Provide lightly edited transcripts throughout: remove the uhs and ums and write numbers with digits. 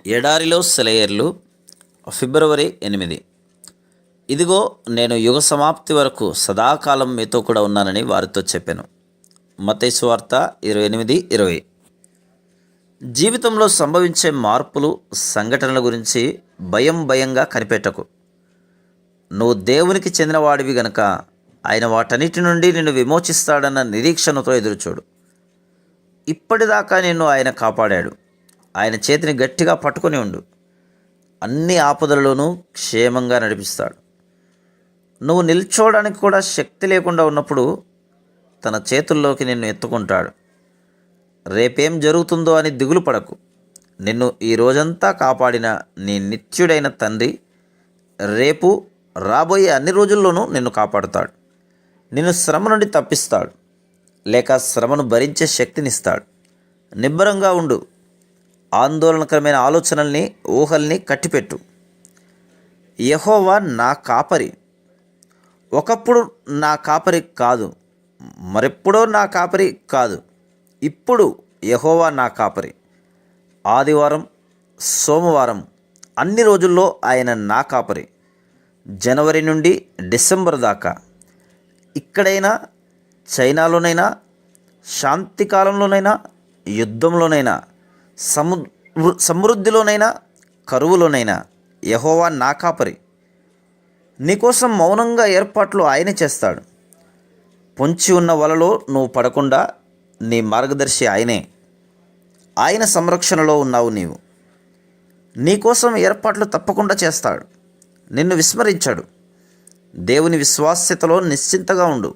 ఎడారిలో సెలయేర్లు ఫిబ్రవరి 8. ఇదిగో నేను యుగ సమాప్తి వరకు సదాకాలం మీతో కూడా ఉన్నానని వారితో చెప్పాను. మత్తయి సువార్త 28:20. జీవితంలో సంభవించే మార్పులు, సంఘటనల గురించి భయంగా కనిపెట్టకు. నువ్వు దేవునికి చెందినవాడివి గనక ఆయన వాటన్నిటి నుండి నిన్ను విమోచిస్తాడన్న నిరీక్షణతో ఎదురుచూడు. ఇప్పటిదాకా నిన్ను ఆయన కాపాడాడు. ఆయన చేతిని గట్టిగా పట్టుకొని ఉండు. అన్ని ఆపదలలోనూ క్షేమంగా నడిపిస్తాడు. నువ్వు నిల్చోవడానికి కూడా శక్తి లేకుండా ఉన్నప్పుడు తన చేతుల్లోకి నిన్ను ఎత్తుకుంటాడు. రేపేం జరుగుతుందో అని దిగులు పడకు. నిన్ను ఈ రోజంతా కాపాడిన నీ నిత్యుడైన తండ్రి రేపు రాబోయే అన్ని రోజుల్లోనూ నిన్ను కాపాడుతాడు. నిన్ను శ్రమ నుండి తప్పిస్తాడు, లేక శ్రమను భరించే శక్తినిస్తాడు. నిబ్బరంగా ఉండు. ఆందోళనకరమైన ఆలోచనల్ని, ఊహల్ని కట్టిపెట్టు. యెహోవా నా కాపరి. ఒకప్పుడు నా కాపరి కాదు, మరెప్పుడో నా కాపరి కాదు, ఇప్పుడు యెహోవా నా కాపరి. ఆదివారం, సోమవారం అన్ని రోజుల్లో ఆయన నా కాపరి. జనవరి నుండి డిసెంబర్ దాకా ఇక్కడైనా, చైనాలోనైనా, శాంతి కాలంలోనైనా, యుద్ధంలోనైనా, సమృద్ధిలోనైనా, కరువులోనైనా యెహోవా నా కాపరి. నీకోసం మౌనంగా ఏర్పాట్లు ఆయనే చేస్తాడు. పొంచి ఉన్న వలలో నువ్వు పడకుండా నీ మార్గదర్శి ఆయనే. ఆయన సంరక్షణలో ఉన్నావు నీవు. నీకోసం ఏర్పాట్లు తప్పకుండా చేస్తాడు. నిన్ను విస్మరించాడు. దేవుని విశ్వాస్యతలో నిశ్చింతగా ఉండు.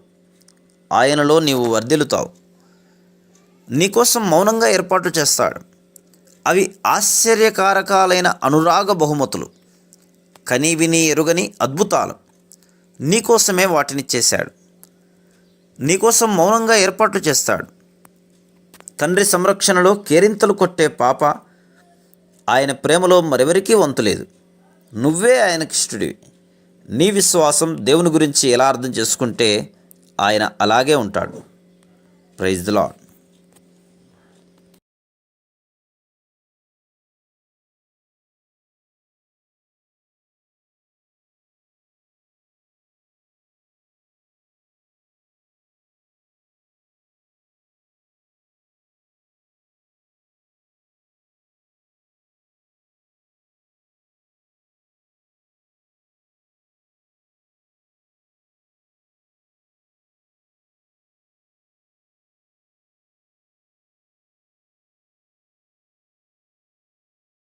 ఆయనలో నీవు వర్ధిల్లుతావు. నీకోసం మౌనంగా ఏర్పాట్లు చేస్తాడు. అవి ఆశ్చర్యకారకాలైన అనురాగ బహుమతులు, కనీవిని ఎరుగని అద్భుతాలు. నీకోసమే వాటిని చేశాడు. నీకోసం మౌనంగా ఏర్పాట్లు చేస్తాడు. తండ్రి సంరక్షణలో కేరింతలు కొట్టే పాప ఆయన ప్రేమలో మరెవరికీ వంతులేదు. నువ్వే ఆయనకిష్టుడివి. నీ విశ్వాసం దేవుని గురించి ఎలా అర్థం చేసుకుంటే ఆయన అలాగే ఉంటాడు. Praise the lord.